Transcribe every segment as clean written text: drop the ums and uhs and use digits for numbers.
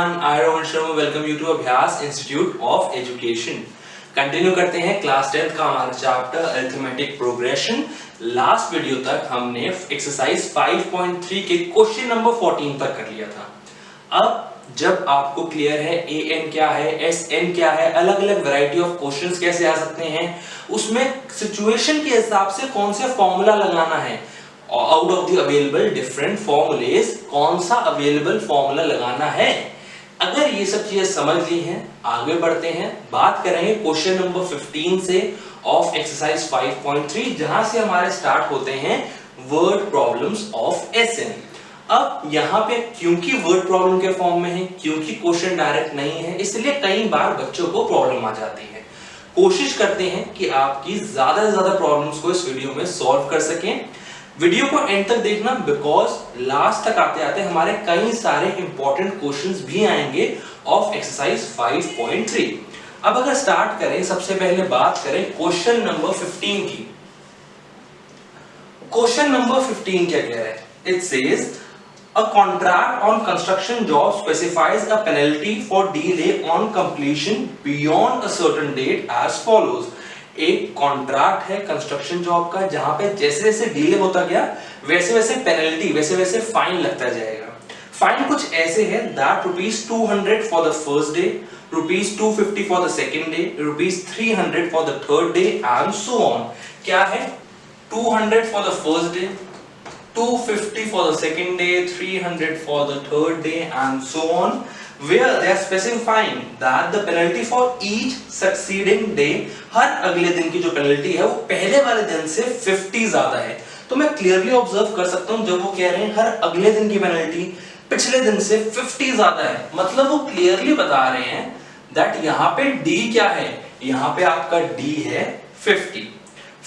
everyone, I Rohan Sharma welcome you to अभ्यास institute of education. Continue करते हैं class 10 का हमारा chapter arithmetic progression. Last video तक हमने एक्सरसाइज 5.3 के क्वेश्चन नंबर 14 तक कर लिया था। अब जब आपको क्लियर है an क्या है, sn क्या है, अलग अलग वैरायटी ऑफ क्वेश्चंस कैसे आ सकते हैं, उसमें सिचुएशन के हिसाब से कौन सा फॉर्मूला लगाना है, out of the available different formulas कौन सा अवेलेबल फॉर्मूला लगाना है। अगर ये सब चीजें समझ ली हैं, आगे बढ़ते हैं, बात करेंगे क्वेश्चन नंबर 15 से ऑफ एक्सरसाइज 5.3, जहां से हमारे स्टार्ट होते हैं वर्ड प्रॉब्लम्स ऑफ एसएन। अब यहाँ पे क्योंकि वर्ड प्रॉब्लम के फॉर्म में है, क्योंकि क्वेश्चन डायरेक्ट नहीं है, इसलिए कई बार बच्चों को प्रॉब्लम आ जाती है। कोशिश करते हैं कि आपकी ज्यादा से ज्यादा प्रॉब्लम्स को इस वीडियो में सॉल्व कर सकें। वीडियो को एंड तक देखना, बिकॉज लास्ट तक आते आते हमारे कई सारे इंपॉर्टेंट क्वेश्चंस भी आएंगे ऑफ एक्सरसाइज 5.3। अब अगर स्टार्ट करें, सबसे पहले बात करें क्वेश्चन नंबर 15 की। क्वेश्चन नंबर 15 क्या कह रहा है? It says a contract on construction job specifies a penalty for delay on completion beyond a certain date as follows। एक कॉन्ट्रैक्ट है कंस्ट्रक्शन जॉब का, जहां पे जैसे जैसे डिले होता गया वैसे वैसे पेनल्टी, वैसे वैसे फाइन लगता जाएगा। फाइन कुछ ऐसे है that ₹200 for the first day, ₹250 for the second day, ₹300 for the third day and so on. क्या है? 200 for the first day, 250 for the second day, 300 for the third day and so on, where they are specifying that the penalty for each succeeding day, हर अगले दिन की जो penalty है वो पहले वाले दिन से 50 ज्यादा है। तो मैं क्लियरली ऑब्जर्व कर सकता हूं जब वो कह रहे हैं हर अगले दिन की पेनल्टी पिछले दिन से 50 ज्यादा है, मतलब वो क्लियरली बता रहे हैं दैट यहाँ पे D क्या है, यहाँ पे आपका D है 50।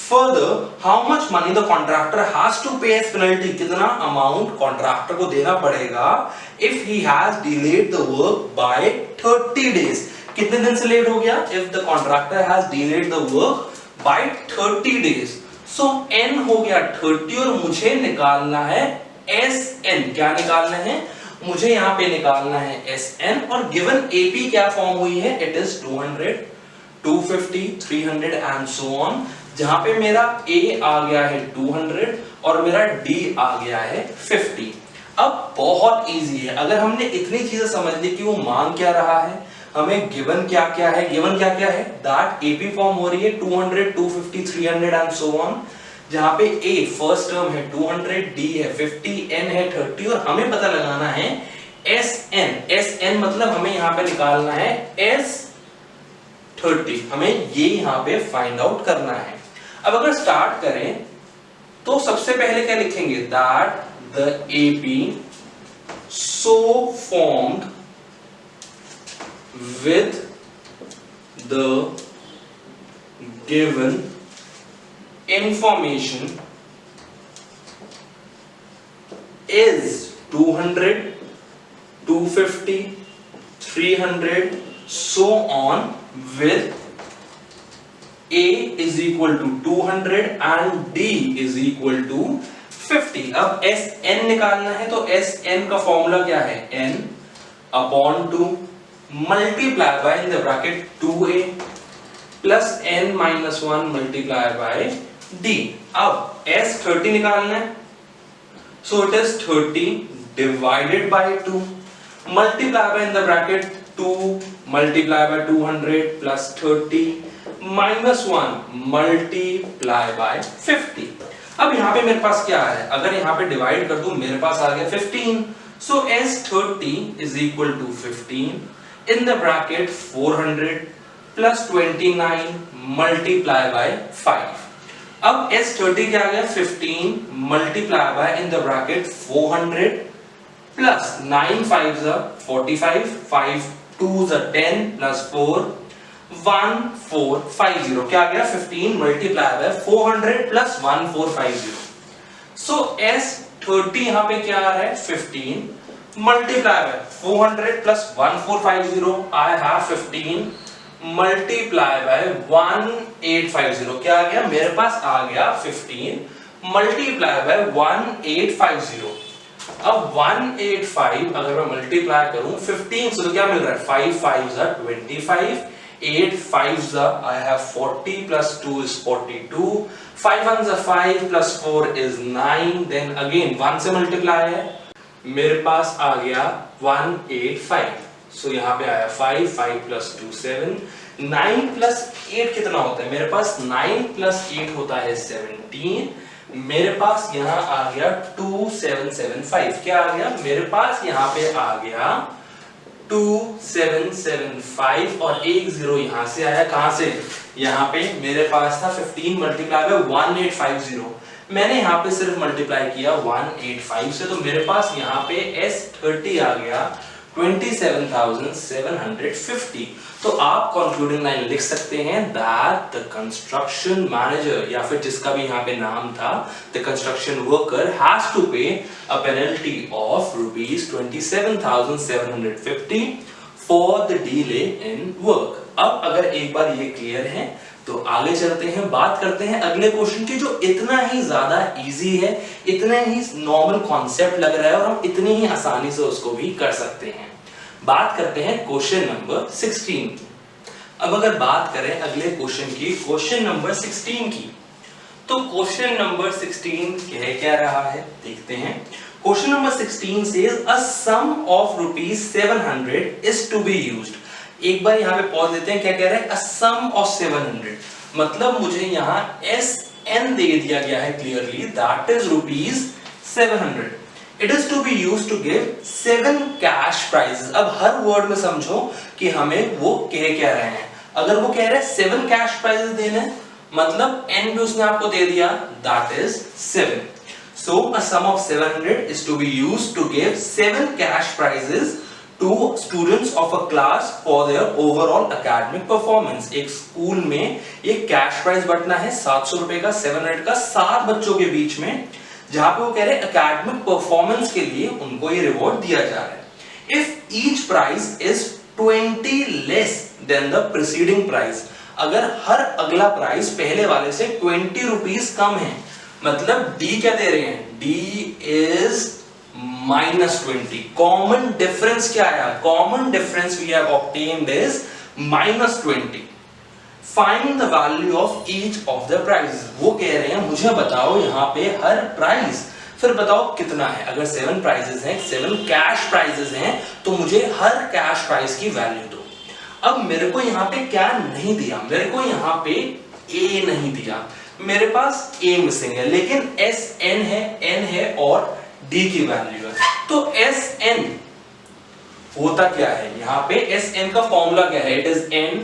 Further, how much money the contractor has to pay as penalty, कितना अमाउंट कॉन्ट्रैक्टर को देना पड़ेगा if he has delayed the work by 30 days। कितने दिन से लेट हो गया? if the contractor has delayed the work by 30 days। so n हो गया 30 और मुझे निकालना है sn। क्या निकालना है? मुझे यहाँ पे निकालना है sn और गिवन AP क्या फॉर्म हुई है? it is 200, 250, 300 and so on, जहां पे मेरा A आ गया है 200 और मेरा D आ गया है 50। अब बहुत इजी है, अगर हमने इतनी चीजें समझ ली कि वो मांग क्या रहा है, हमें गिवन क्या क्या है, गिवन क्या क्या है दैट AP फॉर्म हो रही है 200, 250, 300 एंड सो ऑन, जहां पे A फर्स्ट टर्म है 200, D है 50, N है 30 और हमें पता लगाना है SN। SN मतलब हमें यहाँ पे निकालना है S30, हमें ये यहाँ पे फाइंड आउट करना है। अब अगर स्टार्ट करें तो सबसे पहले क्या लिखेंगे that the AP so formed with the given information is 200, 250, 300 so on with A is equal to 200 and D is equal to 50। अब SN निकालना है तो SN का फॉर्मूला क्या है? N upon 2 multiply by in the bracket 2A plus N minus 1 multiply by D। अब S30 निकालना है, so it is 30 divided by 2 multiply by in the bracket 2 multiply by 200 plus 30 minus 1 multiply by 50। अब यहाँ पे मेरे पास क्या है? अगर यहाँ पे डिवाइड कर दूं मेरे पास आ गया 15। so S30 is equal to 15 in the bracket 400 plus 29 multiply by 5। अब S30 क्या आ गया? 15 multiply by in the bracket 400 plus 9 5s are 45, 5 2s are 10 plus 4 1450। क्या आ गया? 15 multiply by 400 plus 1450। so S30 यहाँ पे क्या आ रहा है? 15 multiply by 400 plus 1450। I have 15 multiply by 1850। क्या आ गया? मेरे पास आ गया 15 multiply by 1850 अब 185 अगर मैं मल्टीप्लाई करूं 15 से तो क्या मिल रहा है 5 5 are 25, 8 5 I have 40 plus 2 is 42, 5 1 5 plus 4 is 9, then again 1 से मल्टीप्लाई है, मेरे पास आ गया 185, सो यहाँ पे आया 5 5 plus 2 7, 9 plus 8 कितना होता है, मेरे पास 9 plus 8 होता है 17, मेरे पास यहाँ आ गया 2775, क्या आ गया मेरे पास यहाँ पे आ गया 2775 और एक जीरो यहाँ से आया, कहां से, यहाँ पे मेरे पास था 15 मल्टीप्लाई बाय 1850, मैंने यहाँ पे सिर्फ मल्टीप्लाई किया 185 से, तो मेरे पास यहाँ पे S30 आ गया 27,750। तो आप कंक्लूडिंग लाइन लिख सकते हैं दैट द कंस्ट्रक्शन मैनेजर, या फिर जिसका भी यहाँ पे नाम था, the construction worker has to pay a penalty of ₹27,750 for the delay in work. अब अगर एक बार ये क्लियर है तो आगे चलते हैं, बात करते हैं अगले क्वेश्चन की, जो इतना ही ज्यादा इजी है, इतना ही नॉर्मल कॉन्सेप्ट लग रहा है और हम इतनी ही आसानी से उसको भी कर सकते हैं। बात करते हैं क्वेश्चन नंबर 16 की। अब अगर बात करें अगले क्वेश्चन की, क्वेश्चन नंबर 16 की, तो क्वेश्चन नंबर 16 कह क्या रहा है देखते हैं। Question number 16 says a sum of ₹700 is to be used. एक बार यहाँ पे पॉज देते हैं, क्या कह रहा है, अ सम ऑफ 700, मतलब मुझे यहाँ SN दे दिया गया है clearly, that is ₹700। It is to be used to give 7 cash prizes। अब हर वर्ड में समझो कि हमें वो कह क्या रहे हैं। अगर वो कह रहे हैं 7 cash prizes देने, मतलब N भी उसने आपको दे दिया, that is 7। So a sum of 700 is to be used to give 7 cash prizes to students of a class for their overall academic performance। एक स्कूल में ये कैश प्राइज बंटना है 700 रुपए का, 700 का 7 बच्चों के बीच में, जहां पे वो कह रहे हैं एकेडमिक परफॉर्मेंस के लिए उनको ये रिवॉर्ड दिया जा रहा है। If each prize is 20 less than the preceding price, अगर हर अगला प्राइस पहले वाले से 20 रुपीस कम है, मतलब डी क्या दे रहे हैं, डी इज -20। कॉमन डिफरेंस क्या आया, common difference we have obtained is -20। Find the value of each of the prizes। वो कह रहे हैं मुझे बताओ यहाँ पे हर प्राइस, फिर बताओ कितना है। अगर 7 प्राइजेस हैं, 7 कैश प्राइजेस हैं, तो मुझे हर कैश प्राइस की वैल्यू दो। अब मेरे को यहाँ पे क्या नहीं दिया, मेरे को यहाँ पे A नहीं दिया, मेरे पास A मिसिंग है, लेकिन SN है, N है और D की वैल्यू है। तो SN होता क्या है, यहाँ पे SN का फॉर्मूला क्या है, it is N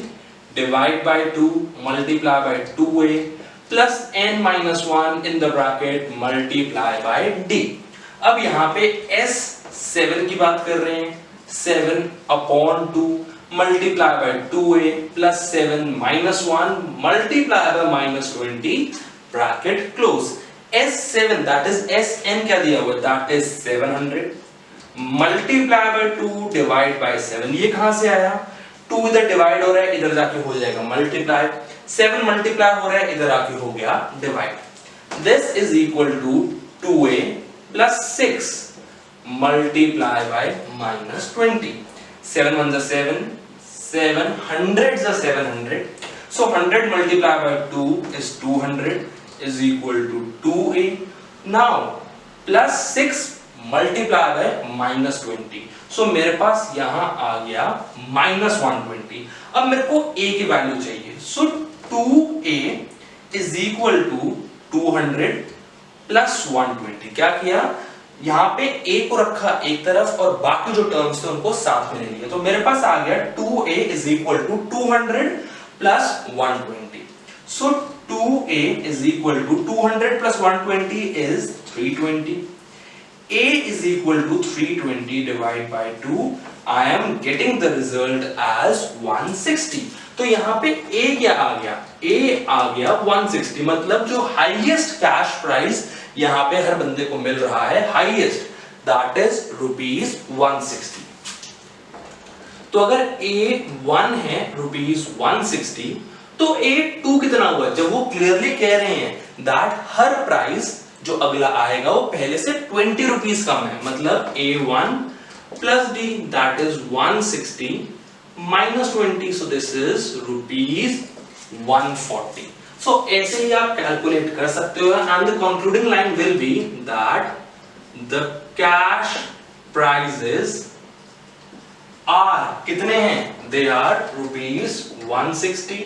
divide by 2 multiply by 2a plus n minus 1 in the bracket multiply by d। अब यहाँ पे S7 की बात कर रहे हैं, 7 upon 2 multiply by 2a plus 7 minus 1 multiply by -20 bracket close। S7 that is SN क्या दिया हुआ, that is 700 multiply by 2 divide by 7, ये कहां से आया, 2 इधर डिवाइड हो रहा है, इधर जाके हो जाएगा मल्टीप्लाई, 7 मल्टीप्लाई हो रहा है, इधर आके हो गया divide. This is equal to 2a plus 6 multiply by -20। 7 1 is 7, 7 hundreds are 700, so 100 multiplied by 2 is 200 is equal to 2a। now plus 6 multiplied by -20, so मेरे पास यहां आ गया -120। अब मेरे को a की वैल्यू चाहिए, so 2a is equal to 200 plus 120। क्या किया, यहां पे a को रखा एक तरफ और बाकी जो टर्म्स थे उनको साथ में ले लिया, तो मेरे पास आ गया 2a is equal to 200 plus 120। so 2a is equal to 200 plus 120 is 320। a is equal to 320 divided by 2, I am getting the result as 160। तो यहाँ पे a क्या आ गया, a आ गया 160, मतलब जो हाईएस्ट कैश प्राइस यहाँ पे हर बंदे को मिल रहा है, हाईएस्ट, दैट इज ₹160। तो अगर a 1 है ₹160, तो a 2 कितना हुआ, जब वो क्लियरली कह रहे हैं दैट हर प्राइस जो अगला आएगा वो पहले से 20 रुपीज कम है, मतलब A1 plus D, that is 160 minus 20, so this is rupees 140. So ऐसे ही आप कैलकुलेट कर सकते हो, and the concluding line will be that the cash prices are कितने हैं? They are rupees 160,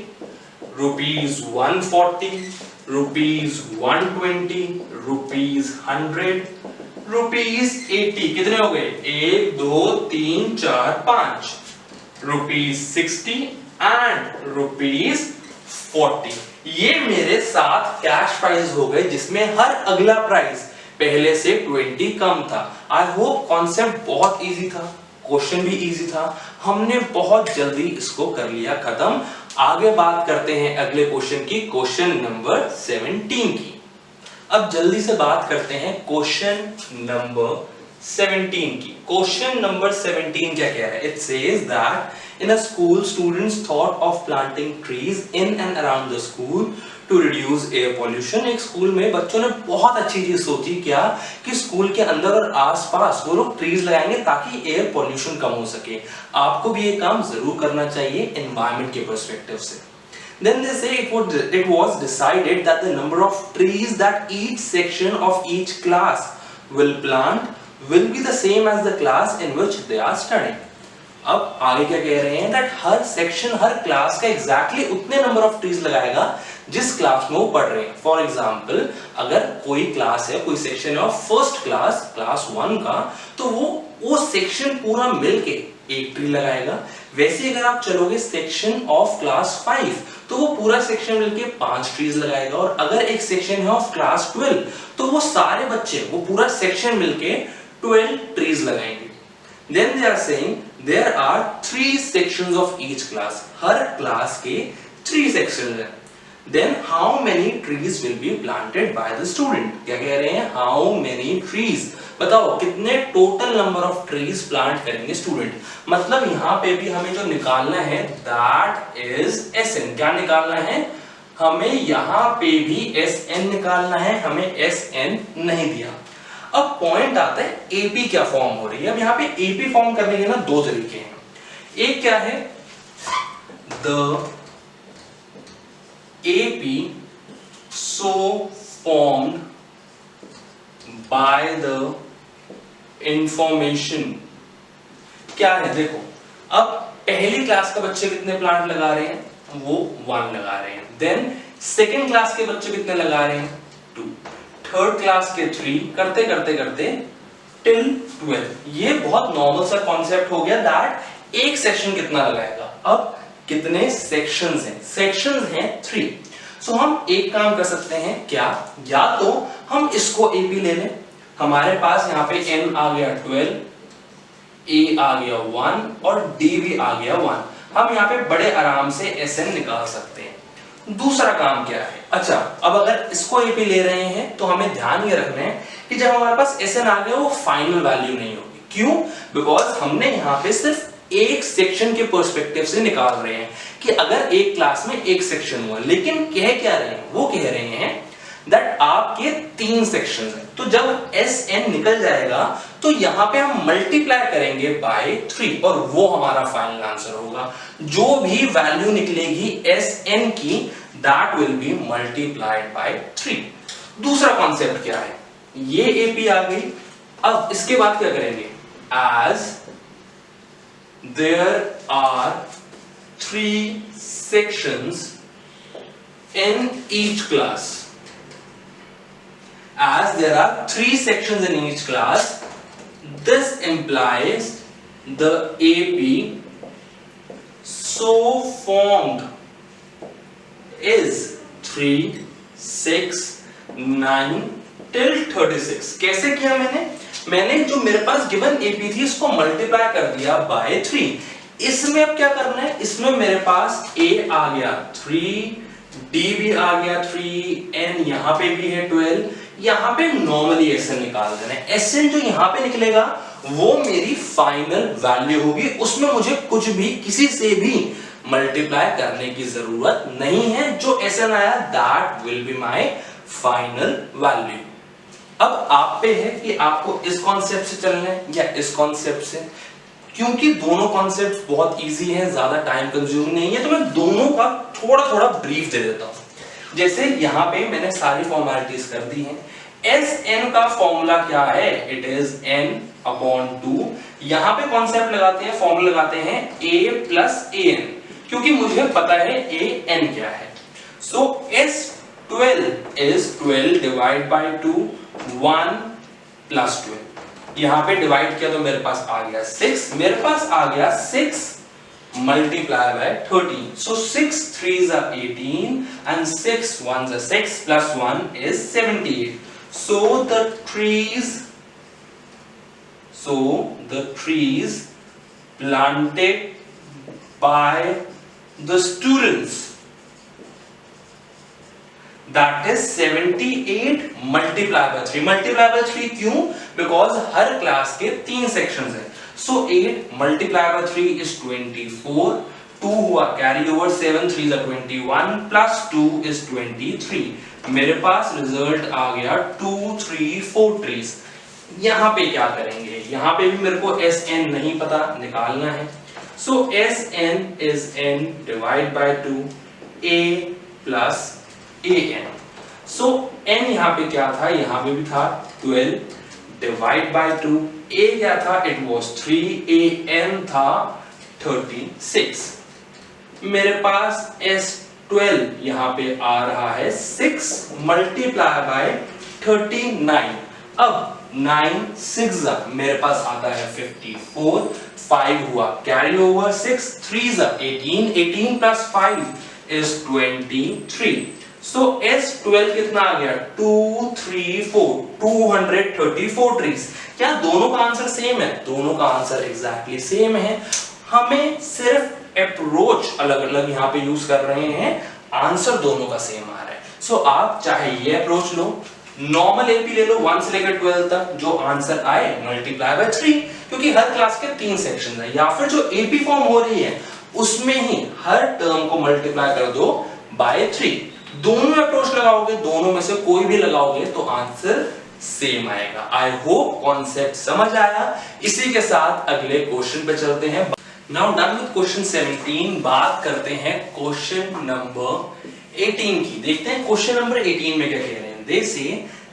rupees 140, rupees 120, rupees 100, rupees 80, कितने हो गए? 1 2 3 4 5, रुपीज 60 एंड रुपीज 40। ये मेरे 7 कैश प्राइस हो गए जिसमें हर अगला प्राइस पहले से 20 कम था। आई होप कॉन्सेप्ट बहुत इजी था, क्वेश्चन भी इजी था, हमने बहुत जल्दी इसको कर लिया खत्म। आगे बात करते हैं अगले क्वेश्चन की, क्वेश्चन नंबर 17 की। अब जल्दी से बात करते हैं क्वेश्चन नंबर 17 की। क्वेश्चन नंबर 17 क्या कह रहा है? It says that in a school students thought of planting trees in and around the school to reduce air pollution. एक स्कूल में बच्चों ने बहुत अच्छी चीज सोची, क्या कि स्कूल के अंदर और आसपास वो लोग ट्रीज लगाएंगे ताकि एयर पॉल्यूशन कम हो सके। आपको भी ये काम जरूर करना चाहिए एनवायरनमेंट के पर्सपेक्टिव से। Then they say it was decided that the number of trees that each section of each class will plant will be the same as the class in which they are studying. अब आगे क्या कह रहे हैं? that her section, her class का exactly उतने number of trees लगाएगा जिस क्लास में वो पढ़ रहे हैं। फॉर एग्जाम्पल अगर कोई क्लास है, कोई सेक्शन है ऑफ फर्स्ट क्लास, क्लास 1 का, तो वो सेक्शन पूरा मिलके एक ट्री लगाएगा। वैसे अगर आप चलोगे सेक्शन ऑफ क्लास 5 तो वो पूरा सेक्शन मिलके 5 ट्रीज लगाएगा, और अगर एक सेक्शन है ऑफ क्लास 12 तो वो सारे बच्चे, वो पूरा सेक्शन मिलके 12 ट्रीज लगाएंगे। Then they are saying there are 3 sections of each class. Her class के 3 sections हैं। Then how many trees will be planted by the student? क्या कह रहे हैं? How many trees? बताओ कितने total number of trees plant करेंगे student. मतलब यहाँ पे भी हमें जो निकालना है that is SN। क्या निकालना है? हमें यहाँ पे भी SN निकालना है, हमें SN नहीं दिया। अब पॉइंट आता है AP क्या फॉर्म हो रही है। अब यहाँ पे AP फॉर्म करने के ना 2 तरीके हैं। एक क्या है? The AP so formed by the information। क्या है? देखो, अब पहली क्लास का बच्चे कितने प्लांट लगा रहे हैं? वो 1 लगा रहे हैं। देन सेकेंड क्लास के बच्चे कितने लगा रहे हैं? 2। थर्ड क्लास के 3, करते करते करते टिल 12। ये बहुत नॉर्मल सा कॉन्सेप्ट हो गया दैट एक सेक्शन कितना लगाएगा। अब कितने सेक्शंस हैं? सेक्शंस हैं 3। सो हम एक काम कर सकते हैं, क्या? या तो हम इसको AP ले लें, हमारे पास यहाँ पे N आ गया 12, A आ गया 1 और D भी आ गया 1। हम यहाँ पे बड़े आराम से SN निकाल सकते हैं। दूसरा काम क्या है? अच्छा, अब अगर इसको AP ले रहे हैं तो हमें ध्यान ये रखना है कि जब हमारे पास SN आ गया वो फाइनल वैल्यू नहीं होगी। क्यों? बिकॉज हमने यहाँ पे सिर्फ एक सेक्शन के पर्सपेक्टिव से निकाल रहे हैं कि अगर एक क्लास में एक सेक्शन हुआ, लेकिन कह क्या रहे हैं? वो कह रहे हैं दैट आपके 3 सेक्शंस हैं। तो जब SN निकल जाएगा तो यहाँ पे हम मल्टीप्लाई करेंगे बाय 3 और वो हमारा फाइनल आंसर होगा। जो भी वैल्यू निकलेगी SN की, that will be multiplied by 3। दूसरा कॉन्सेप्ट क्या है? ये AP आ गई। अब इसके बाद क्या करेंगे? As there are 3 sections in each class. As there are 3 sections in each class, this implies the AP so formed is 3, 6, 9 till 36। कैसे किया मैंने जो मेरे पास गिवन AP थी इसको मल्टीप्लाई कर दिया बाय 3। इसमें अब क्या करना है? इसमें मेरे पास A आ गया 3, D भी आ गया 3, N यहाँ पे भी है 12, यहाँ पे नॉर्मली SN निकाल देना है। SN जो यहाँ पे निकलेगा वो मेरी फाइनल वैल्यू होगी, उसमें मुझे कुछ भी किसी से भी मल्टीप्लाई करने की जरूरत नहीं है। जो SN आया that will be my final value. अब आप पे है कि आपको इस कॉन्सेप्ट से चलना है या इस कॉन्सेप्ट से, क्योंकि दोनों कॉन्सेप्ट्स बहुत इजी हैं, ज्यादा टाइम कंज्यूमिंग नहीं है, तो मैं दोनों का थोड़ा थोड़ा ब्रीफ दे देता हूं। जैसे यहां पे मैंने सारी फॉर्मेलिटीज कर दी हैं। एस एन का फॉर्मूला क्या है? It is an upon 2। यहां पे कॉन्सेप्ट लगाते हैं, फॉर्मूला लगाते हैं a प्लस ए एन, क्योंकि मुझे पता है ए एन क्या है। सो S12 is 12 divide by 2, 1 plus 12। यहां पे डिवाइड किया तो मेरे पास आ गया 6, मेरे पास आ गया 6 multiplied by 13. So 6 3s are 18 and 6 1s are 6 plus 1 is 78. So the trees planted by the students, that is 78 multiplied by 3. Multiplied by 3 क्यों? Because हर क्लास के 3 सेक्शंस हैं। So 8 multiplied by 3 is 24. 2 हुआ carry over, 7 3s are 21 plus 2 is 23. मेरे पास result आ गया 2 3 4 trees। यहाँ पे क्या करेंगे? यहाँ पे भी मेरे को एस एन नहीं पता, निकालना है। So S N is n divided by 2 a plus an. So n यहाँ पे क्या था? यहाँ पे भी था 12 डिवाइड बाय 2। a क्या था? इट वाज 3, an था 36। मेरे पास S12 यहाँ पे आ रहा है 6 मल्टीप्लाई बाय 39। अब 9 6 मेरे पास आता है 54, 5 हुआ carry over, 6 3s 18, 18 plus 5 is 23. So S12 कितना आ गया? 2 3 4, 234 ट्रीज। क्या दोनों का आंसर सेम है? दोनों का आंसर एग्जैक्टली सेम है। हमें सिर्फ अप्रोच अलग अलग यहाँ पे यूज कर रहे हैं, आंसर दोनों का सेम आ रहा है। सो आप चाहे ये अप्रोच लो, नॉर्मल एपी ले लो 1 से लेकर 12 तक, जो आंसर आए मल्टीप्लाई बाय 3, क्योंकि हर क्लास के 3 सेक्शन है। या फिर जो एपी फॉर्म हो रही है उसमें ही हर टर्म को मल्टीप्लाई कर दो बाय 3। दोनों अप्रोच लगाओगे, दोनों में से कोई भी लगाओगे तो आंसर सेम आएगा। आई होप कॉन्सेप्ट समझ आया। इसी के साथ अगले क्वेश्चन पे चलते हैं। नाउ डन विद क्वेश्चन 17, बात करते हैं क्वेश्चन नंबर 18 की। देखते हैं क्वेश्चन नंबर 18 में क्या कह रहे हैं। दे से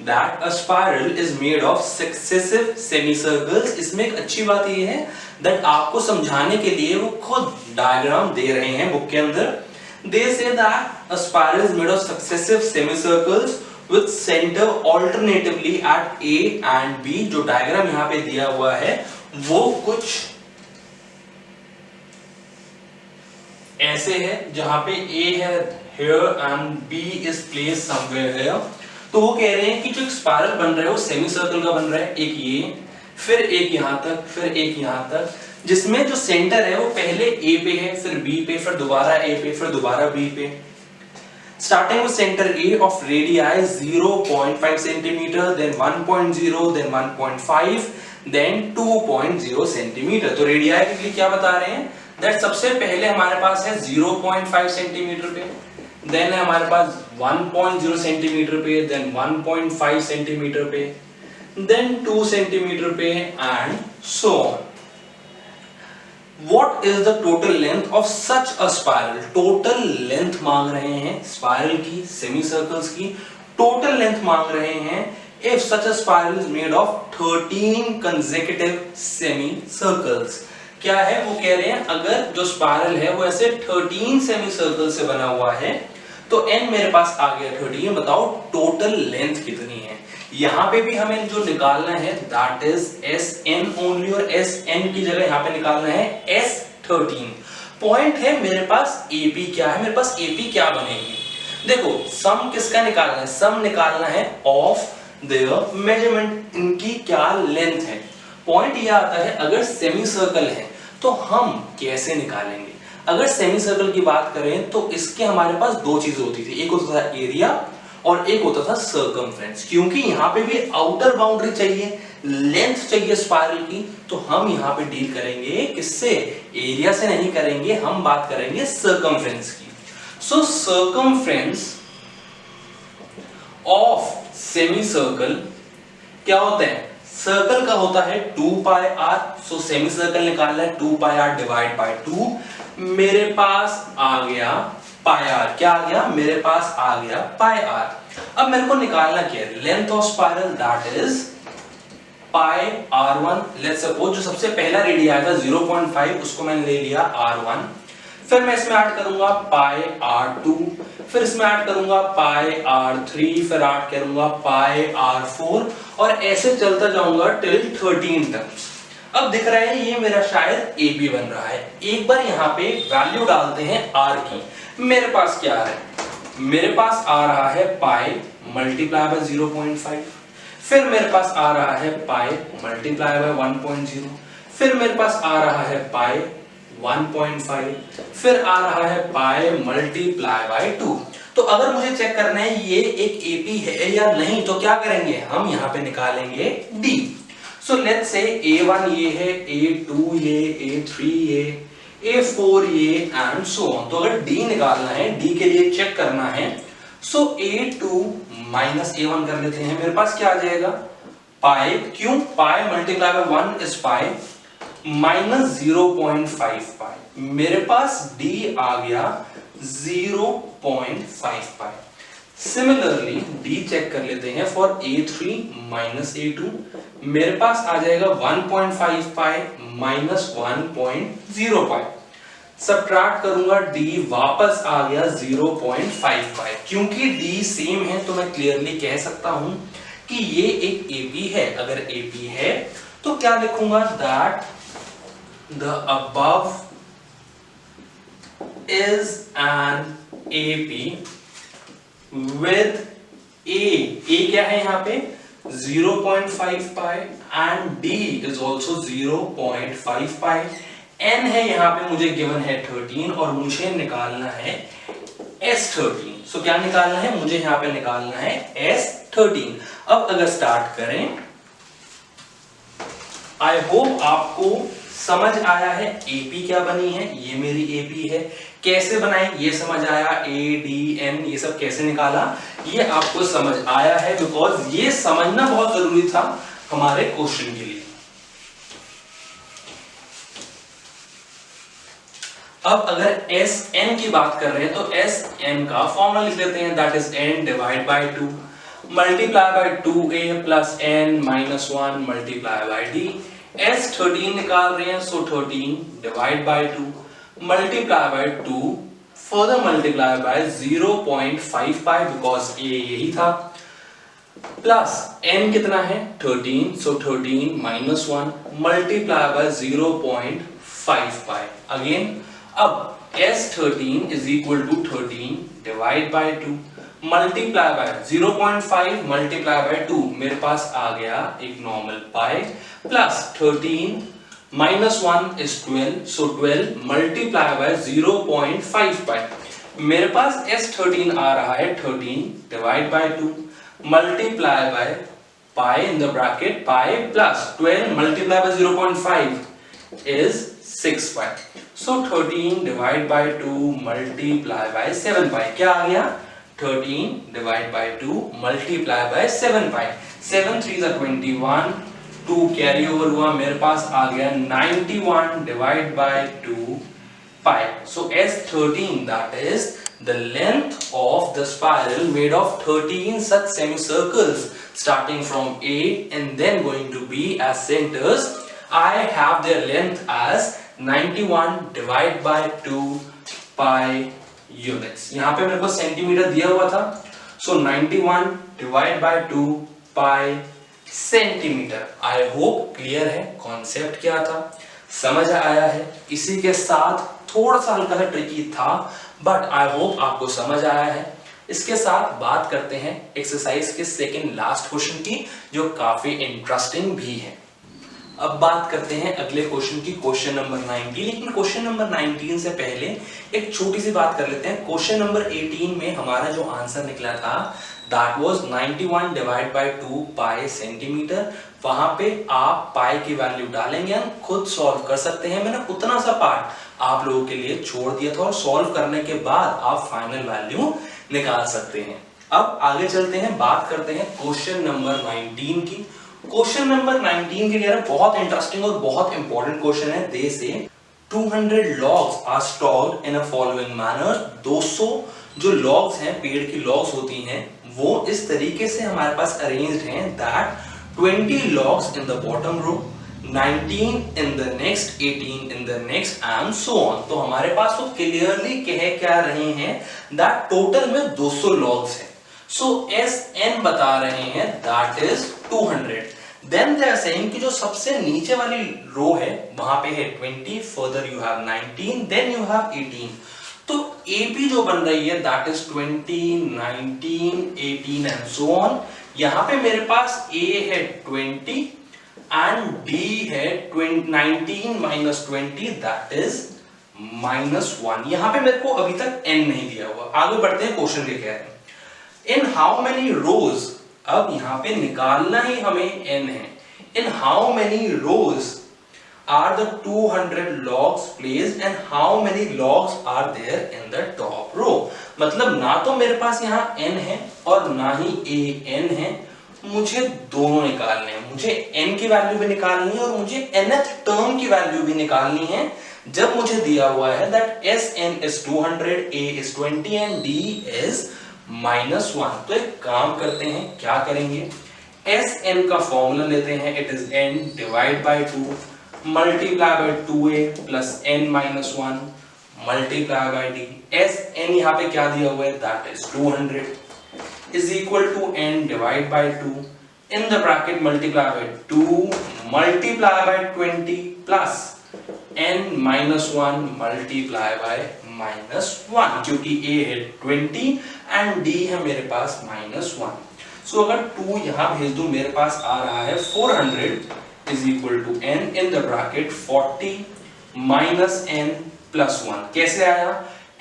that a spiral is made of successive semicircles। इसमें एक अच्छी बात ये है that आपको समझाने के लिए वो खुद डायग्राम दे रहे हैं बुक के अंदर। They say that a spiral is made of successive semicircles with center alternatively at A and B। जो डायग्राम यहाँ पे दिया हुआ है वो कुछ ऐसे है, जहां पे A है here and B is placed somewhere here। तो वो कह रहे हैं कि जो एक स्पाइरल बन रहा है वो सेमी सर्कल का बन रहा है, एक ये, फिर एक यहां तक, फिर एक यहां तक, जिसमें जो सेंटर है वो पहले A पे है, फिर B पे, फिर दोबारा A पे, फिर दोबारा B पे। Starting with center A of radii 0.5 centimeter, then 1.0, then 1.5, then 2.0 centimeter। तो radii के लिए क्या बता रहे हैं? That सबसे पहले हमारे पास है 0.5 सेंटीमीटर पे, देन है हमारे पास 1.0 सेंटीमीटर पे, देन 1.5 सेंटीमीटर पे, देन 2 सेंटीमीटर पे and so on. What is the total length of such a spiral? Total length मांग रहे हैं स्पाइरल की, सेमी सर्कल्स की टोटल लेंथ मांग रहे हैं। If such a spiral is made of 13 consecutive semicircles, क्या है वो कह रहे हैं अगर जो स्पाइरल है वो ऐसे 13 सेमी सर्कल से बना हुआ है तो n मेरे पास आ गया 13। बताओ टोटल लेंथ कितनी है? यहाँ पे भी हमें जो निकालना है दैट इज Sn ओनली, और Sn की जगह यहाँ पे निकालना है S13। पॉइंट है मेरे पास AP क्या है, मेरे पास AP क्या बनेगी? देखो सम किसका निकालना है? सम निकालना है ऑफ देयर मेजरमेंट, इनकी क्या लेंथ है। पॉइंट ये आता है अगर सेमी सर्कल है तो हम कैसे निकालेंगे? अगर सेमी सर्कल की बात करें तो इसके हमारे पास दो चीजें होती थी, एक होता था एरिया और एक होता था सर्कमफ्रेंस। क्योंकि यहाँ पे भी आउटर बाउंड्री चाहिए, लेंथ चाहिए स्पाइरल की, तो हम यहाँ पे डील करेंगे किससे? एरिया से नहीं करेंगे, हम बात करेंगे सर्कमफ्रेंस की। सो सर्कमफ्रेंस ऑफ सेमी सर्कल क्या होते हैं, सर्कल का होता है 2 पाई आर, सो सेमी सर्कल निकालना है 2 पाई आर डिवाइड बाय 2, मेरे पास आ गया पाई आर, क्या आ गया, मेरे पास आ गया पाई आर। अब मेरे को निकालना क्या है, length of spiral that is pi r1, let's suppose जो सबसे पहला रेडियस आया था 0.5 उसको मैंने ले लिया r1, फिर मैं इसमें ऐड करूंगा पाई r2, फिर इसमें ऐड करूंगा पाई r3, फिर ऐड करूंगा पाई r4 और ऐसे चलता जाऊंगा टिल 13 तक। अब दिख रहा है ये मेरा शायद AB बन रहा है। एक बार यहाँ पे वैल्यू डालते हैं r की, मेरे पास क्या है, मेरे पास आ रहा है पाई मल्टीप्लाई बाय 0.5, फिर मेरे पास आ रहा है पाई मल्टीप्लाई बाय 1.0, फिर मेरे पास आ रहा है पाई 1.5, फिर आ रहा है पाई मल्टीप्लाई बाय 2। तो अगर मुझे चेक करना है ये एक AP है या नहीं, तो क्या करेंगे, हम यहाँ पे निकालेंगे D। So let's say A1 ये है, A2 ये, A3 ये, A4 ये एंड सो ऑन। तो अगर D निकालना है, D के लिए चेक करना है, सो A2 माइनस A1 कर लेते हैं, मेरे पास क्या आ जाएगा पाई, क्यों, पाई multiply by 1 is pi minus 0.5 पाई, मेरे पास D आ गया 0.5 पाई। सिमिलरली D चेक कर लेते हैं फॉर A3 माइनस A2, मेरे पास आ जाएगा 1.5 पाई माइनस 1.0 पाई, सबट्रैक्ट करूंगा D वापस आ गया 0.5 पाई। क्योंकि D सेम है तो मैं क्लियरली कह सकता हूं कि ये एक AP है। अगर AP है तो क्या लिखूंगा, that the above is an AP with A क्या है यहाँ पे 0.5 पाई and D is also 0.5 pi, N है यहाँ पे मुझे गिवन है 13 और मुझे निकालना है S13। सो क्या निकालना है, मुझे यहाँ पे निकालना है S13। अब अगर स्टार्ट करें, आई होप आपको समझ आया है AP क्या बनी है, ये मेरी AP है, कैसे बनाई ये समझ आया, ADN ये सब कैसे निकाला ये आपको समझ आया है, बिकॉज ये समझना बहुत जरूरी था हमारे क्वेश्चन के लिए। अब अगर Sn की बात कर रहे हैं तो Sn का फॉर्मूला लिख लेते हैं, that is n divide by 2 multiply by 2a plus n minus 1 multiply by d। S13 निकाल रहे हैं, सो 13 divide by 2 multiply by 2 further multiply by 0.5 pi because a यही था, प्लस n कितना है 13, सो 13 माइनस 1 मल्टीप्लाई बाय 0.5 पाई अगेन। अब S13 is equal to 13 divide by 2 multiply bye 0.5 multiply by 2, मेरे पास आ गया एक normal pi, plus 13 minus 1 is 12, so 12 multiply by 0.5 पाई, मेरे पास S13 आ रहा है 13 divide by 2 multiply by pi in the bracket pi plus 12 multiply by 0.5 is 6 pi, so 13 divide by 2 multiply bye 7 पाई, क्या आ गया 13 divide by 2 multiply bye 7 pi, 7 3 is 21, 2 carry over हुआ, मेरे पास आ गया 91 divide by 2 pi. So S13 that is the length of the spiral made of 13 such semicircles starting from A and then going to B as centers. I have their length as 91 divided by 2 pi units। यहाँ पे मेरे को centimetre दिया हुआ था, सो 91 divide by 2 pi centimetre. I hope clear है concept क्या था, समझ आया है। इसी के साथ थोड़ा सा हल्का सा ट्रिकी था बट आई होप आपको समझ आया है। इसके साथ बात करते हैं एक्सरसाइज के सेकंड लास्ट क्वेश्चन की, जो काफी इंटरेस्टिंग भी है। अब बात करते हैं अगले क्वेश्चन की, क्वेश्चन नंबर 19। लेकिन क्वेश्चन नंबर 19 से पहले एक छोटी सी बात कर लेते हैं। क्वेश्चन नंबर 18 में हमारा जो आंसर निकला था that was 91 divide by 2 pi centimetre. वहां पे आप पाई की वैल्यू डालेंगे, हम खुद सॉल्व कर सकते हैं। मैंने उतना सा पार्ट आप लोगों के लिए छोड़ दिया था और सॉल्व करने के बाद आप फाइनल वैल्यू निकाल सकते हैं। अब आगे चलते हैं, बात करते हैं क्वेश्चन नंबर 19 की। क्वेश्चन नंबर 19 के कह रहे बहुत इंटरेस्टिंग और बहुत इंपॉर्टेंट क्वेश्चन है। दे से 200 logs are stored in a following manner। 200 जो logs हैं, पेड़ की logs होती हैं, वो इस तरीके से हमारे पास अरेंज्ड हैं that 20 logs in the bottom row, 19 in the next, 18 in the next and so on। तो हमारे पास वो क्लियरली कह क्या रहे हैं that टोटल में 200 logs हैं। So Sn बता रहे हैं that is 200। Then they are saying कि जो सबसे नीचे वाली रो है वहां पे है 20, further you have 19, then you have 18। तो AB जो बन रही है that is 20, 19, 18 and so on। यहाँ पे मेरे पास A है 20 and D है 19 minus 20 that is -1। यहाँ पे मेरे को अभी तक N नहीं दिया हुआ। आगे बढ़ते हैं, क्वेश्चन के कह रहे हैं इन हाउ मेनी रोज। अब यहां पे निकालना ही हमें n है। In how many rows are the 200 logs placed and how many logs are there in the top row। मतलब ना तो मेरे पास यहां n है और ना ही an है, मुझे दोनों निकालने हैं। मुझे n की वैल्यू भी निकालनी है और मुझे nth टर्म की वैल्यू भी निकालनी है। जब मुझे दिया हुआ है that Sn is 200, A is 20 and D is -1। तो एक काम करते हैं, क्या करेंगे, Sn का फॉर्मूला लेते हैं, it is n divide by 2 multiply by 2a plus n -1 multiply by d। Sn यहाँ पे क्या दिया हुआ है that is 200 is equal to n divide by 2 in the bracket multiply by 2 multiply by 20 plus n -1 multiply by -1, क्योंकि a है 20 and d है मेरे पास -1। सो अगर 2 यहां भेज दूं मेरे पास आ रहा है 400 is equal to n in the bracket 40 minus n plus 1। कैसे आया,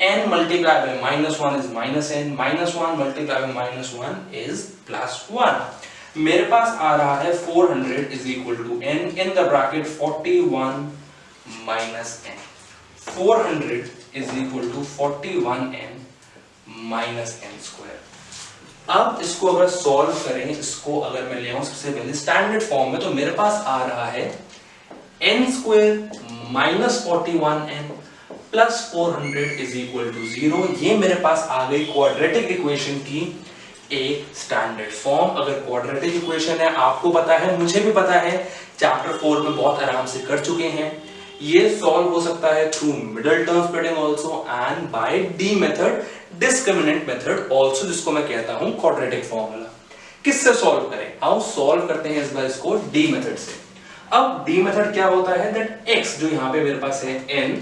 n multiply by -1 is -n, -1 multiply by -1 is +1। मेरे पास आ रहा है 400 is equal to n in the bracket 41 minus n। 400 is equal to 41n minus n square। अब इसको अगर सॉल्व करें, इसको अगर मैं ले आऊं सबसे पहले स्टैंडर्ड फॉर्म में, तो मेरे पास आ रहा है n square minus 41n plus 400 is equal to 0। ये मेरे पास आ गई क्वाड्रेटिक इक्वेशन की एक स्टैंडर्ड फॉर्म। अगर क्वाड्रेटिक इक्वेशन है, आपको पता है, मुझे भी पता है, चैप्टर 4 में बहुत आराम से कर चुके हैं। ये सॉल्व हो सकता है through middle term splitting also and by D method, discriminant method also, जिसको मैं कहता हूं क्वाड्रेटिक फॉर्मूला। किससे सॉल्व करें, आओ सॉल्व करते हैं इस बार इसको डी मेथड से। अब डी मेथड क्या होता है दैट x जो यहां पे मेरे पास है n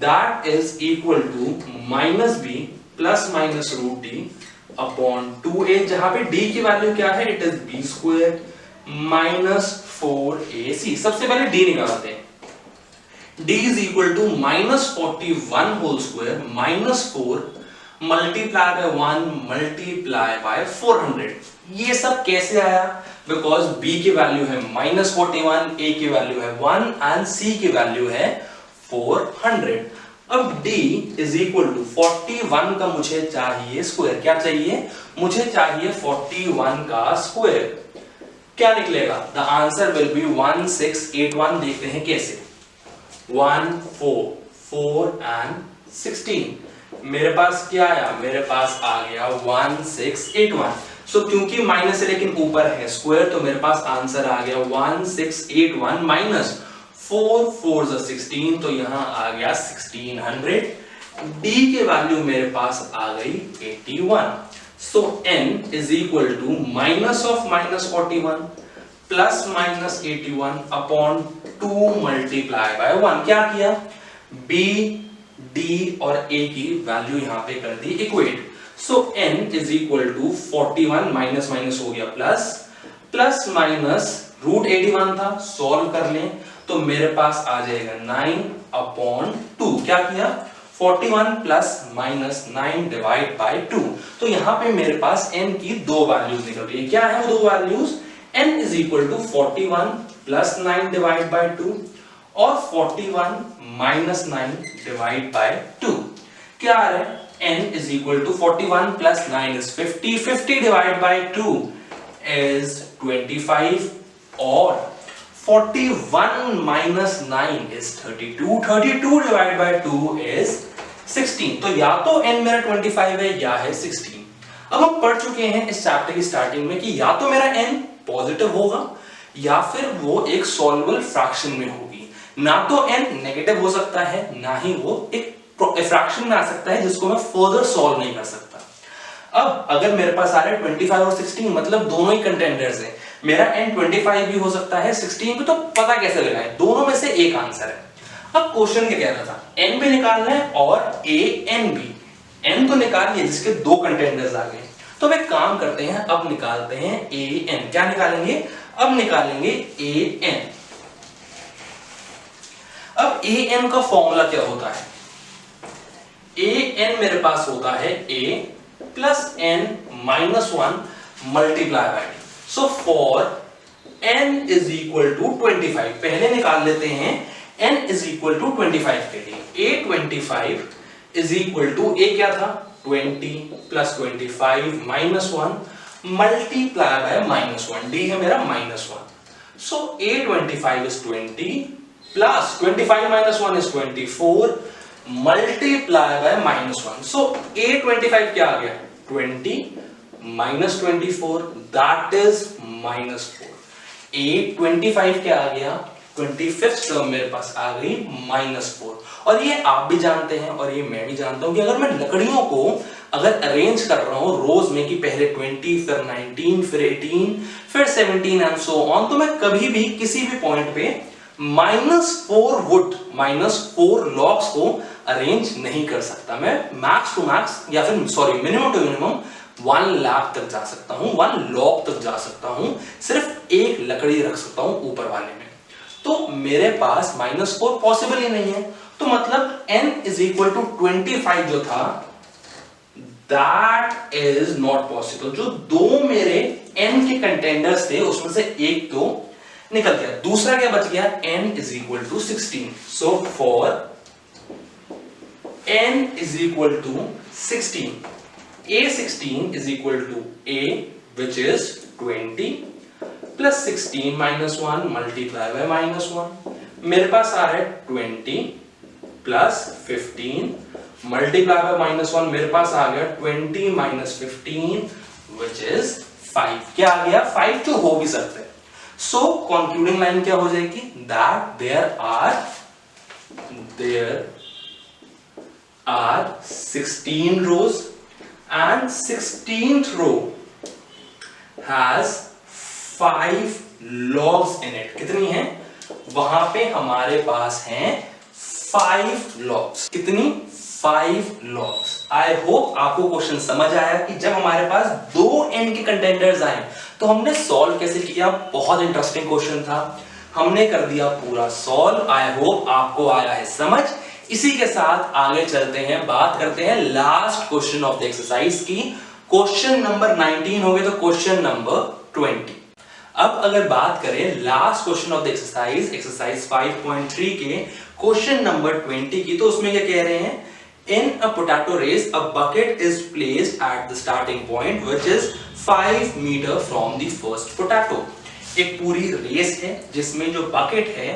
that is equal to -b plus minus root D upon 2a, जहां पे d की वैल्यू क्या है, it is b square minus 4ac। सबसे पहले d निकालते हैं। d is equal to -41 whole square minus 4 multiply by 1 multiply by 400। ये सब कैसे आया, बिकॉज b की वैल्यू है -41, a की वैल्यू है 1 एंड c की वैल्यू है 400। अब d is equal to 41 का मुझे चाहिए स्क्वायर। क्या चाहिए, मुझे चाहिए 41 का स्क्वायर। क्या निकलेगा, द आंसर विल बी 1681। देखते हैं कैसे, 1 4 4 एंड 16। मेरे पास क्या आया, मेरे पास आ गया 1681। सो क्योंकि माइनस है लेकिन ऊपर है स्क्वायर, तो मेरे पास आंसर आ गया 1681 माइनस 4 4 16, तो यहां आ गया 1600। d की वैल्यू मेरे पास आ गई 81। So n is equal to minus of -41 plus -81 upon 2 multiply by 1। क्या किया, b d और a की वैल्यू यहां पे कर दी equate. So n is equal to 41 minus minus हो गया प्लस, प्लस माइनस रूट 81 था, सॉल्व कर लें तो मेरे पास आ जाएगा 9 अपॉन 2। क्या किया, 41 प्लस माइनस 9 डिवाइड बाय 2। तो यहां पे मेरे पास n की दो वैल्यूज निकल रही है। क्या है वो दो values, n is equal to 41 plus 9 divide by 2 और 41 minus 9 divide by 2। क्या आ रहा है, n is equal to 41 plus 9 is 50, 50 divided by 2 is 25, और 41 minus 9 is 32. 32 divided by 2 is 16. तो या तो n मेरा 25 है या है 16. अब हम पढ़ चुके हैं इस चैप्टर की स्टार्टिंग में कि या तो मेरा n पॉजिटिव होगा या फिर वो एक सॉल्वेबल फ्रैक्शन में होगी. ना तो n नेगेटिव हो सकता है ना ही वो एक फ्रैक्शन में आ सकता है जिसको मैं फर्दर सॉल्व नहीं कर सकता. अब अगर मेरे पास आ रहे 25 और 16 मतलब दोनों ही कंटेंडर्स हैं. मेरा n 25 भी हो सकता है 16 भी, तो पता कैसे लगाएं? दोनों में से एक आंसर है. अब क्वेश्चन क्या कह रहा था? n भी निकालना है और a n भी. n तो निकाल लिया जिसके दो कंटेंडर्स आ गए. तो अब एक काम करते हैं, अब निकालते हैं a n. क्या निकालेंगे? अब निकालेंगे a n. अब a n का फॉर्मूला क्या होता है? a n मेरे पास होता है a plus n minus 1 multiply by d. So for n is equal to 25, पहले निकाल लेते हैं n is equal to 25 के लिए. a25 is equal to a क्या था? 20 plus 25 minus 1 multiply by minus 1. d है मेरा minus 1. So a25 is 20 plus 25 minus 1 is 24 multiply by minus 1. So a25 क्या आ गया? 20 minus 24, that is minus 4. a25 क्या आ गया? 25th टर्म मेरे पास आ गई minus 4. और ये आप भी जानते हैं और ये मैं भी जानता हूं कि अगर मैं लकड़ियों को अगर अरेंज कर रहा हूं रोज में कि पहले 20 फिर 19 फिर 18 फिर 17 एंड सो ऑन, तो मैं कभी भी किसी भी पॉइंट पे -4 वुड -4 लॉग्स को अरेंज नहीं कर सकता. मैं मैक्स टू मैक्स या फिर sorry minimum to minimum 1 lakh तक जा सकता हूं, 1 लॉग तक जा सकता हूं, सिर्फ एक लकड़ी रख सकता हूं ऊपर वाले में. तो मेरे पास -4 पॉसिबल ही नहीं है. तो मतलब n is equal to 25 जो था that is not possible. जो दो मेरे n के कंटेंडर्स थे उसमें से एक तो निकल गया. दूसरा क्या बच गया? n is equal to 16. So for n is equal to 16, a16 is equal to a which is 20 plus 16 minus 1 multiply by minus 1. मेरे पास आ रहा है 20 plus 15 multiply by minus 1. मेरे पास आ गया 20 minus 15 which is 5. क्या आ गया? 5 जो हो भी सकते हैं. So concluding line क्या हो जाएगी? That there are 16 rows and 16th row has 5 logs in it. कितनी है? वहां पे हमारे पास हैं 5 logs. कितनी? 5 logs. आई होप आपको क्वेश्चन समझ आया कि जब हमारे पास दो n के कंटेंडर्स आए तो हमने सॉल्व कैसे किया. बहुत इंटरेस्टिंग क्वेश्चन था, हमने कर दिया पूरा सॉल्व. आई होप आपको आया है समझ. इसी के साथ आगे चलते हैं, बात करते हैं last question of the exercise की. क्वेश्चन नंबर 19 हो गए तो क्वेश्चन नंबर 20. अब अगर बात करें last question of the exercise 5.3 के क्वेश्चन नंबर 20 की, तो उसमें क्या कह रहे हैं? In a potato race, a bucket is placed at the starting point, which is 5 meter from the first potato. एक पूरी रेस है जिसमें जो बकेट है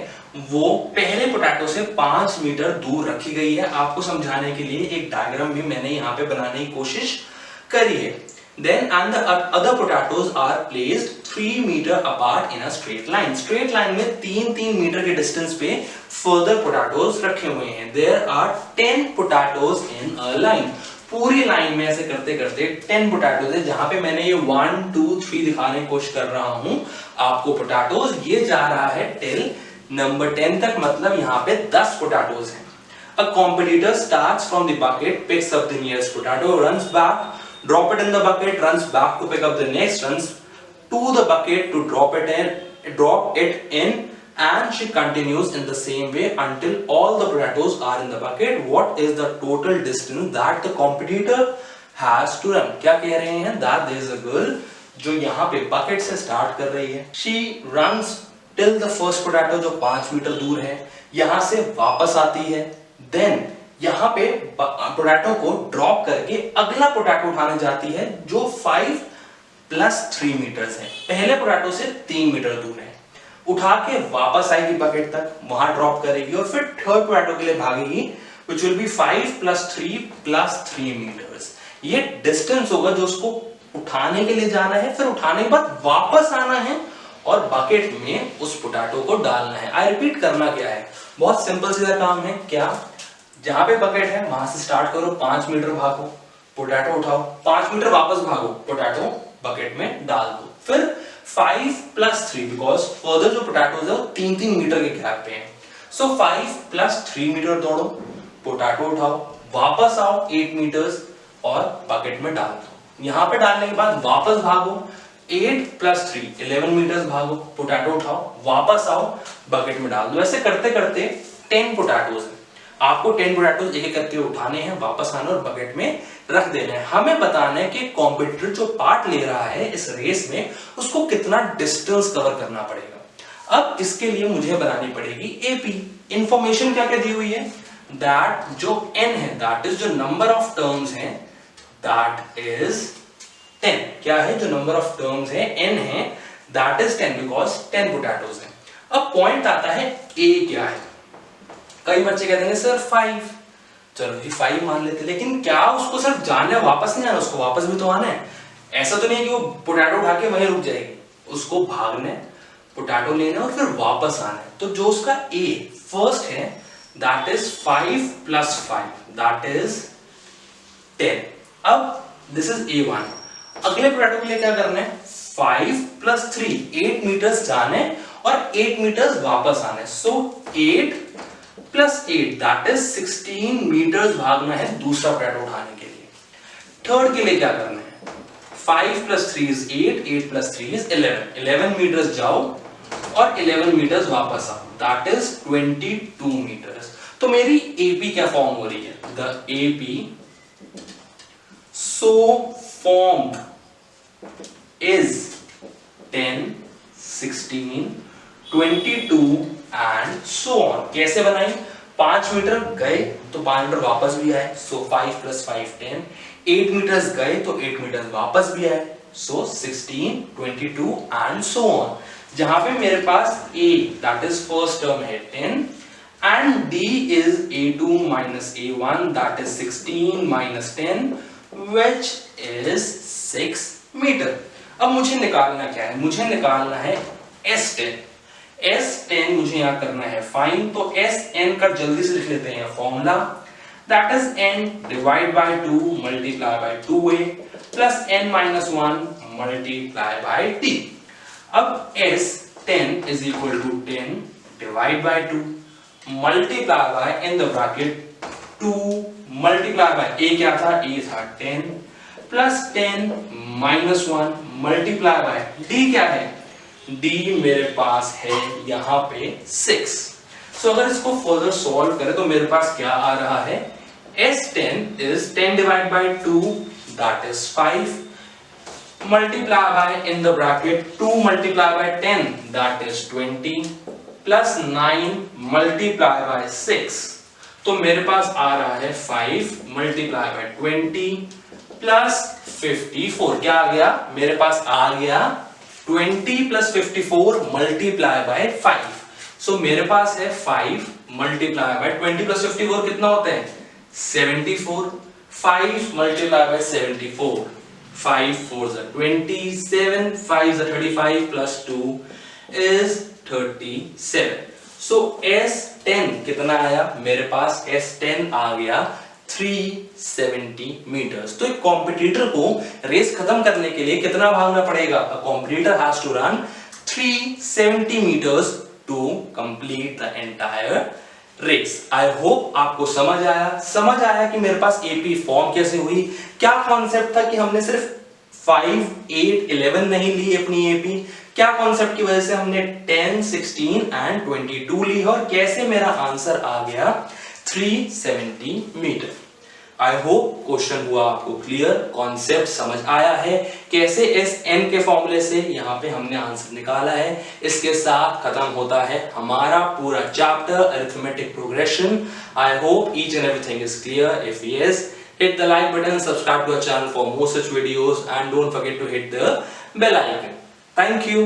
वो पहले पोटैटो से 5 मीटर दूर रखी गई है. आपको समझाने के लिए एक डायग्राम भी मैंने यहाँ पे बनाने की कोशिश करी है. Then and the other potatoes are placed 3 meter apart in a straight line. Straight line में 3-3 मीटर के डिस्टेंस पे further potatoes रखे हुए हैं. There are 10 potatoes in a line. पूरी लाइन में ऐसे करते करते 10 पोटैटोज है. जहां पे मैंने ये 1 2 3 दिखाने की कोशिश कर रहा हूं आपको पोटैटोज, ये जा रहा है टिल नंबर 10 तक, मतलब यहाँ पे 10 पोटैटोज हैं. A competitor starts from the bucket, picks up the nearest potato, runs back, drop it in the bucket, runs back to pick up the next, runs to the bucket to drop it in, and she continues in the same way until all the potatoes are in the bucket. What is the total distance that the competitor has to run? क्या कह रहे हैं? That there is a girl जो यहाँ पे bucket से start कर रही है. She runs till the first potato जो 5 मीटर दूर है, यहाँ से वापस आती है. Then यहाँ पे पोटैटो को ड्रॉप करके अगला पोटैटो उठाने जाती है जो 5 + 3 मीटर्स है. पहले पोटैटो से 3 मीटर दूर है. उठा के वापस आएगी बकेट तक, वहां ड्रॉप करेगी और फिर थर्ड पोटैटो के लिए भागेगी, which will be 5 + 3 + 3 meters। ये डिस्टेंस होगा जो उसको उठाने के लिए जाना है, फिर उठाने के बाद वापस आना है और बकेट में उस पोटैटो को डालना है। आई रिपीट, करना क्या है, बहुत सिंपल सीधा काम है। क्या, जहां पे बकेट है वहां से स्टार्ट करो, 5 मीटर भागो, पोटैटो उठाओ, 5 मीटर वापस भागो, पोटैटो बकेट में डाल दो। फिर 5 + 3, बिकॉज फर्दर जो पोटैटोज है वो 3-3 मीटर के गैप पे है, सो 5 + 3 मीटर दौड़ो, पोटैटो उठाओ, वापस आओ 8 मीटर्स और बकेट में डाल दो। यहां पे डालने के बाद वापस भागो, 8 + 3 11 मीटर्स भागो, पोटैटो उठाओ, वापस आओ, बकेट में डाल दो। ऐसे करते करते 10 पोटैटोज है, आपको 10 पोटैटोज एक एक करके उठाने हैं, वापस आना और बकेट में रख देना है। हमें बताना है कि कॉम्पिटिटर जो पार्ट ले रहा है इस रेस में उसको कितना डिस्टेंस कवर करना पड़ेगा। अब इसके लिए मुझे बनानी पड़ेगी एपी। इंफॉर्मेशन क्या क्या दी हुई है, दैट जो n है, दैट इज जो नंबर ऑफ टर्म्स है, दैट इज 10। क्या है, जो नंबर ऑफ टर्म्स है n है, दैट इज 10 बिकॉज 10 पोटैटोज है। अब पॉइंट आता है a क्या है। कई बच्चे कहते हैं सर 5, चलो जी 5 मान लेते, लेकिन क्या उसको सिर्फ जाना है, वापस नहीं आना, उसको वापस भी तो आना है। ऐसा तो नहीं है कि वो पोटैटो उठा के वहीं रुक जाएगी, उसको भागना है, पोटैटो लेना और फिर वापस आना है। तो जो उसका a फर्स्ट है, दैट इज 5 + 5, दैट इज 10। अब दिस इज a1। अगले पोटैटो के लिए क्या करना है, 5 + 3 8 मीटर्स जाने और 8 मीटर्स वापस आने, सो 8 + 8 दैट इज 16 मीटर्स भागना है दूसरा पोटैटो उठाने के लिए। थर्ड के लिए क्या करना है, 5 + 3 is 8, 8 + 3 is 11, 11 मीटर्स जाओ और 11 मीटर्स वापस आओ, दैट इज 22 मीटर्स। तो मेरी एपी क्या फॉर्म हो रही है, the AP so formed is 10, 16, 22 and so on। कैसे बनाई, 5 मीटर गए तो 5 मीटर वापस भी आए, so 5 + 5 10, 8 मीटर्स गए तो 8 मीटर्स वापस भी आए, so 16, 22 and so on। जहां पे मेरे पास a that is first term है 10 and d is a2 - a1 that is 16 - 10 which is 6 metre. अब मुझे निकालना क्या है, मुझे निकालना है S10। S10 मुझे यहां करना है फाइंड, तो Sn का जल्दी से लिख लेते हैं formula, that is n divide by 2 multiply by 2a plus n - 1 multiply by t। अब S10 is equal to 10 divide by 2 multiply by in the bracket 2 multiply by a क्या था, a था 10 प्लस 10 - 1 मल्टीप्लाई बाय d क्या है, d मेरे पास है यहां पे 6। सो अगर इसको फर्दर सॉल्व करें तो मेरे पास क्या आ रहा है, S10 is 10 divided by 2 that is 5 multiply by in the bracket 2 multiply by 10 that is 20 plus 9 multiply by 6। तो मेरे पास आ रहा है 5 multiply by 20 plus 54। क्या आ गया, मेरे पास आ गया 20 plus 54 multiply by 5। सो मेरे पास है 5 multiply by 20 plus 54 कितना होता है 74। 5 multiply by 74, 5 4s are 27, 5s are 35 plus 2 is 37। So S10 कितना आया, मेरे पास S10 आ गया 370 मीटर्स। तो एक कॉम्पिटिटर को रेस खत्म करने के लिए कितना भागना पड़ेगा, a competitor has to run 370 meters to complete the entire race। I hope आपको समझ आया कि मेरे पास एपी फॉर्म कैसे हुई। क्या कॉन्सेप्ट था कि हमने सिर्फ 5, 8, 11 नहीं ली अपनी एपी, क्या कॉन्सेप्ट की वजह से हमने 10, 16 एंड 22 ली और कैसे मेरा आंसर आ गया 370 मीटर। आई होप क्वेश्चन हुआ आपको क्लियर, कॉन्सेप्ट समझ आया है, कैसे Sn के फॉर्मूले से यहाँ पे हमने आंसर निकाला है। इसके साथ खत्म होता है हमारा पूरा chapter arithmetic progression. I hope each and everything is clear. If yes, hit the like button, subscribe to our channel for more such videos and don't forget to hit the bell icon. Thank you.